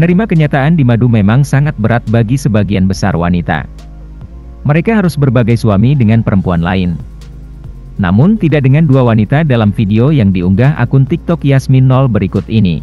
Menerima kenyataan di madu memang sangat berat bagi sebagian besar wanita. Mereka harus berbagai suami dengan perempuan lain. Namun tidak dengan dua wanita dalam video yang diunggah akun TikTok Yasmin 0 berikut ini.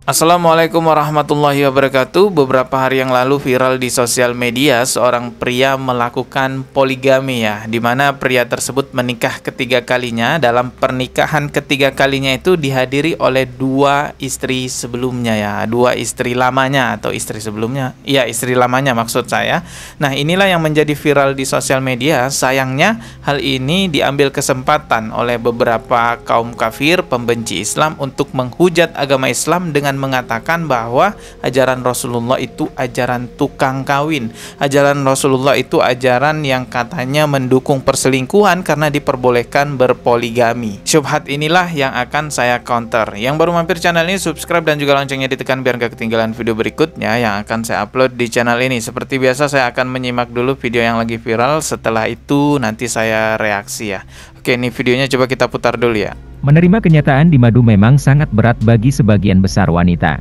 Assalamualaikum warahmatullahi wabarakatuh. Beberapa hari yang lalu viral di sosial media seorang pria melakukan poligami ya, dimana pria tersebut menikah ketiga kalinya. Dalam pernikahan ketiga kalinya itu dihadiri oleh dua istri sebelumnya ya, dua istri lamanya atau istri sebelumnya, ya istri lamanya maksud saya. Nah inilah yang menjadi viral di sosial media. Sayangnya hal ini diambil kesempatan oleh beberapa kaum kafir pembenci Islam untuk menghujat agama Islam dengan mengatakan bahwa ajaran Rasulullah itu ajaran tukang kawin. Ajaran Rasulullah itu ajaran yang katanya mendukung perselingkuhan karena diperbolehkan berpoligami. Syubhat inilah yang akan saya counter. Yang baru mampir channel ini, subscribe dan juga loncengnya ditekan biar gak ketinggalan video berikutnya yang akan saya upload di channel ini. Seperti biasa saya akan menyimak dulu video yang lagi viral, setelah itu nanti saya reaksi ya. Oke, ini videonya coba kita putar dulu ya. Menerima kenyataan di madu memang sangat berat bagi sebagian besar wanita.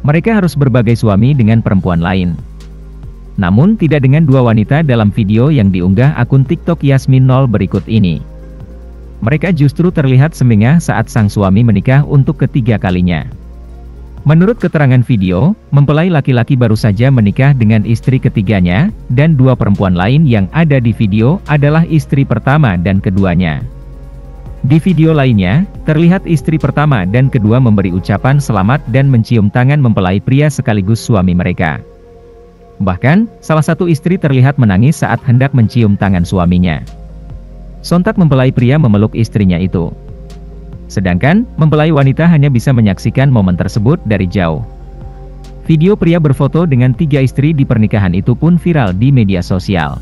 Mereka harus berbagai suami dengan perempuan lain. Namun tidak dengan dua wanita dalam video yang diunggah akun TikTok Yasmin 0 berikut ini. Mereka justru terlihat semengah saat sang suami menikah untuk ketiga kalinya. Menurut keterangan video, mempelai laki-laki baru saja menikah dengan istri ketiganya, dan dua perempuan lain yang ada di video adalah istri pertama dan keduanya. Di video lainnya, terlihat istri pertama dan kedua memberi ucapan selamat dan mencium tangan mempelai pria sekaligus suami mereka. Bahkan, salah satu istri terlihat menangis saat hendak mencium tangan suaminya. Sontak mempelai pria memeluk istrinya itu. Sedangkan, mempelai wanita hanya bisa menyaksikan momen tersebut dari jauh. Video pria berfoto dengan tiga istri di pernikahan itu pun viral di media sosial.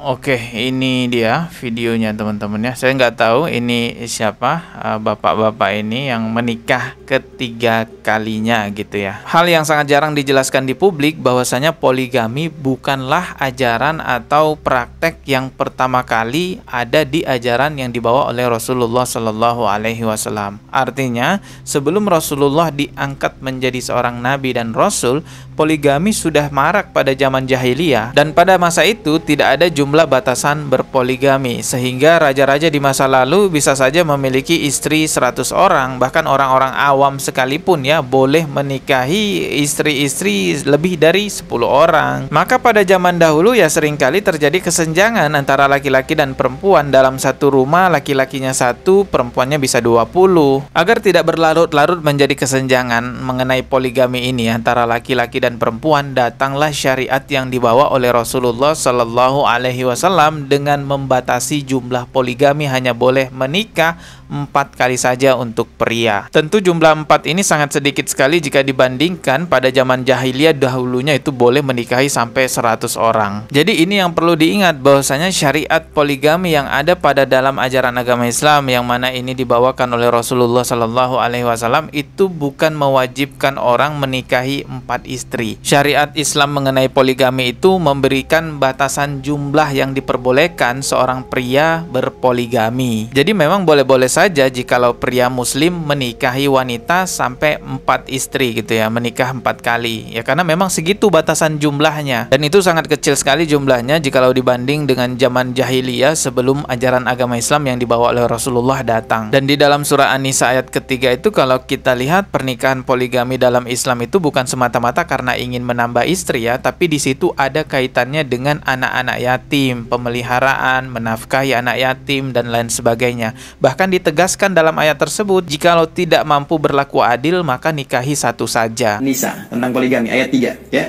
Oke, ini dia videonya teman-teman ya. Saya nggak tahu ini siapa bapak-bapak ini yang menikah ketiga kalinya gitu ya. Hal yang sangat jarang dijelaskan di publik bahwasanya poligami bukanlah ajaran atau praktek yang pertama kali ada di ajaran yang dibawa oleh Rasulullah Shallallahu Alaihi Wasallam. Artinya sebelum Rasulullah diangkat menjadi seorang nabi dan rasul, poligami sudah marak pada zaman jahiliyah, dan pada masa itu tidak ada jumlah batasan berpoligami, sehingga raja-raja di masa lalu bisa saja memiliki istri 100 orang, bahkan orang-orang awam sekalipun ya boleh menikahi istri-istri lebih dari 10 orang. Maka pada zaman dahulu ya seringkali terjadi kesenjangan antara laki-laki dan perempuan. Dalam satu rumah laki-lakinya 1, perempuannya bisa 20. Agar tidak berlarut-larut menjadi kesenjangan mengenai poligami ini antara laki-laki dan perempuan, datanglah syariat yang dibawa oleh Rasulullah Shallallahu Alaihi Wasallam dengan membatasi jumlah poligami hanya boleh menikah 4 kali saja untuk pria. Tentu jumlah 4 ini sangat sedikit sekali jika dibandingkan pada zaman jahiliyah dahulunya itu boleh menikahi sampai 100 orang. Jadi ini yang perlu diingat bahwasanya syariat poligami yang ada pada dalam ajaran agama Islam yang mana ini dibawakan oleh Rasulullah Shallallahu Alaihi Wasallam itu bukan mewajibkan orang menikahi 4 istri. Syariat Islam mengenai poligami itu memberikan batasan jumlah yang diperbolehkan seorang pria berpoligami. Jadi memang boleh-boleh saja jikalau pria muslim menikahi wanita sampai 4 istri gitu ya, menikah 4 kali ya, karena memang segitu batasan jumlahnya, dan itu sangat kecil sekali jumlahnya jikalau dibanding dengan zaman jahiliyah sebelum ajaran agama Islam yang dibawa oleh Rasulullah datang. Dan di dalam surah An-Nisa ayat ketiga itu kalau kita lihat pernikahan poligami dalam Islam itu bukan semata-mata karena ingin menambah istri ya, tapi di situ ada kaitannya dengan anak-anak yatim, pemeliharaan, menafkahi anak yatim dan lain sebagainya. Bahkan ditegaskan dalam ayat tersebut, jikalau tidak mampu berlaku adil maka nikahi 1 saja. Nisa tentang poligami ayat 3 ya.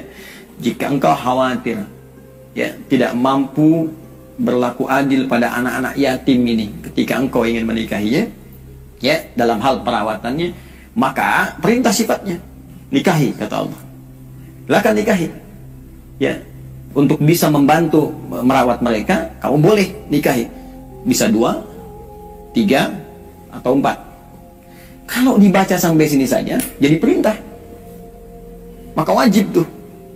Jika engkau khawatir ya tidak mampu berlaku adil pada anak-anak yatim ini ketika engkau ingin menikahinya ya dalam hal perawatannya, maka perintah sifatnya nikahi, kata Allah. Silakan nikahi ya. Untuk bisa membantu merawat mereka, kamu boleh nikahi. Bisa 2, 3 atau 4. Kalau dibaca sampai sini saja jadi perintah, maka wajib tuh.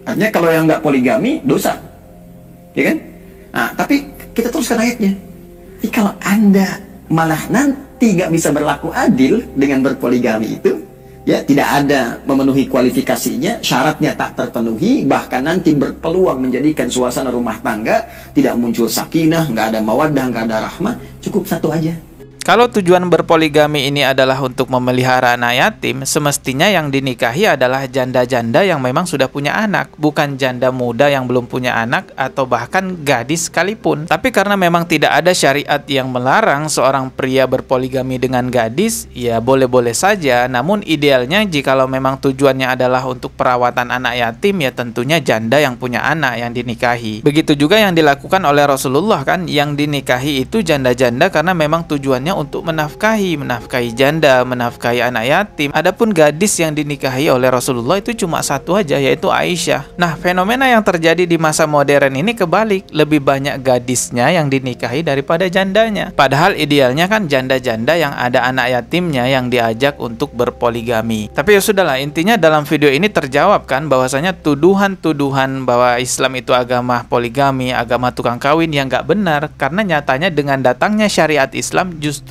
Artinya kalau yang nggak poligami dosa, ya kan? Nah, tapi kita teruskan ayatnya. Jadi kalau Anda malah nanti nggak bisa berlaku adil dengan berpoligami itu, ya tidak ada memenuhi kualifikasinya, syaratnya tak terpenuhi, bahkan nanti berpeluang menjadikan suasana rumah tangga tidak muncul sakinah, nggak ada mawaddah, nggak ada rahmah, cukup satu aja. Kalau tujuan berpoligami ini adalah untuk memelihara anak yatim, semestinya yang dinikahi adalah janda-janda yang memang sudah punya anak, bukan janda muda yang belum punya anak atau bahkan gadis sekalipun. Tapi karena memang tidak ada syariat yang melarang seorang pria berpoligami dengan gadis, ya boleh-boleh saja. Namun idealnya jikalau memang tujuannya adalah untuk perawatan anak yatim, ya tentunya janda yang punya anak yang dinikahi. Begitu juga yang dilakukan oleh Rasulullah kan, yang dinikahi itu janda-janda karena memang tujuannya untuk menafkahi janda, menafkahi anak yatim. Adapun gadis yang dinikahi oleh Rasulullah itu cuma satu aja, yaitu Aisyah. Nah, fenomena yang terjadi di masa modern ini kebalik, lebih banyak gadisnya yang dinikahi daripada jandanya. Padahal idealnya kan janda-janda yang ada anak yatimnya yang diajak untuk berpoligami. Tapi ya sudahlah, intinya dalam video ini terjawab kan bahwasanya tuduhan-tuduhan bahwa Islam itu agama poligami, agama tukang kawin yang nggak benar, karena nyatanya dengan datangnya syariat Islam justru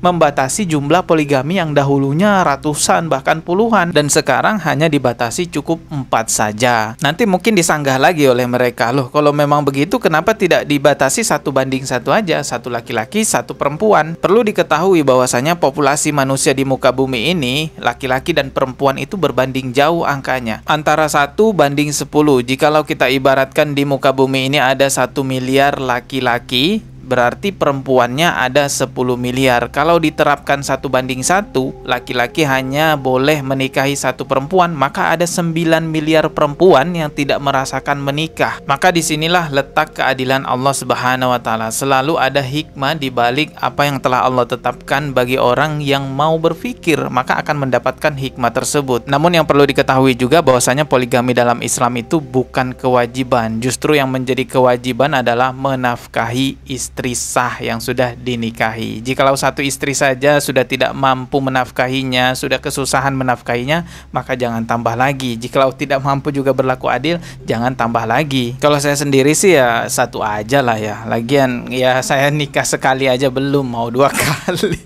membatasi jumlah poligami yang dahulunya ratusan bahkan puluhan, dan sekarang hanya dibatasi cukup 4 saja. Nanti mungkin disanggah lagi oleh mereka, loh kalau memang begitu kenapa tidak dibatasi 1:1 aja, 1 laki-laki 1 perempuan. Perlu diketahui bahwasanya populasi manusia di muka bumi ini, laki-laki dan perempuan itu berbanding jauh angkanya, antara 1:10. Jikalau kita ibaratkan di muka bumi ini ada 1 miliar laki-laki, berarti perempuannya ada 10 miliar. Kalau diterapkan 1:1, laki-laki hanya boleh menikahi 1 perempuan, maka ada 9 miliar perempuan yang tidak merasakan menikah. Maka disinilah letak keadilan Allah Subhanahu wa Ta'ala. Selalu ada hikmah di balik apa yang telah Allah tetapkan bagi orang yang mau berpikir, maka akan mendapatkan hikmah tersebut. Namun yang perlu diketahui juga bahwasanya poligami dalam Islam itu bukan kewajiban. Justru yang menjadi kewajiban adalah menafkahi istri sah yang sudah dinikahi. Jikalau 1 istri saja sudah tidak mampu menafkahinya, sudah kesusahan menafkahinya, maka jangan tambah lagi. Jikalau tidak mampu juga berlaku adil, jangan tambah lagi. Kalau saya sendiri sih ya 1 aja lah ya. Lagian ya saya nikah sekali aja belum, mau 2 kali.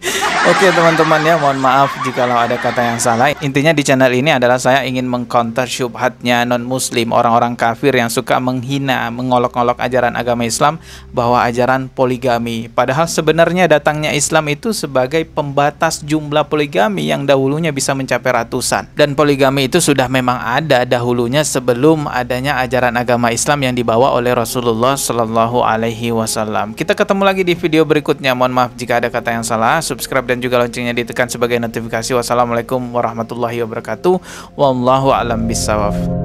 Oke teman-teman ya, mohon maaf jikalau ada kata yang salah. Intinya di channel ini adalah saya ingin mengcounter syubhatnya non-muslim, orang-orang kafir yang suka menghina, mengolok-olok ajaran agama Islam bahwa ajaran poligami. Padahal sebenarnya datangnya Islam itu sebagai pembatas jumlah poligami yang dahulunya bisa mencapai ratusan. Dan poligami itu sudah memang ada dahulunya sebelum adanya ajaran agama Islam yang dibawa oleh Rasulullah Shallallahu Alaihi Wasallam. Kita ketemu lagi di video berikutnya. Mohon maaf jika ada kata yang salah. Subscribe dan juga loncengnya ditekan sebagai notifikasi. Wassalamualaikum warahmatullahi wabarakatuh. Wallahu a'lam bishawab.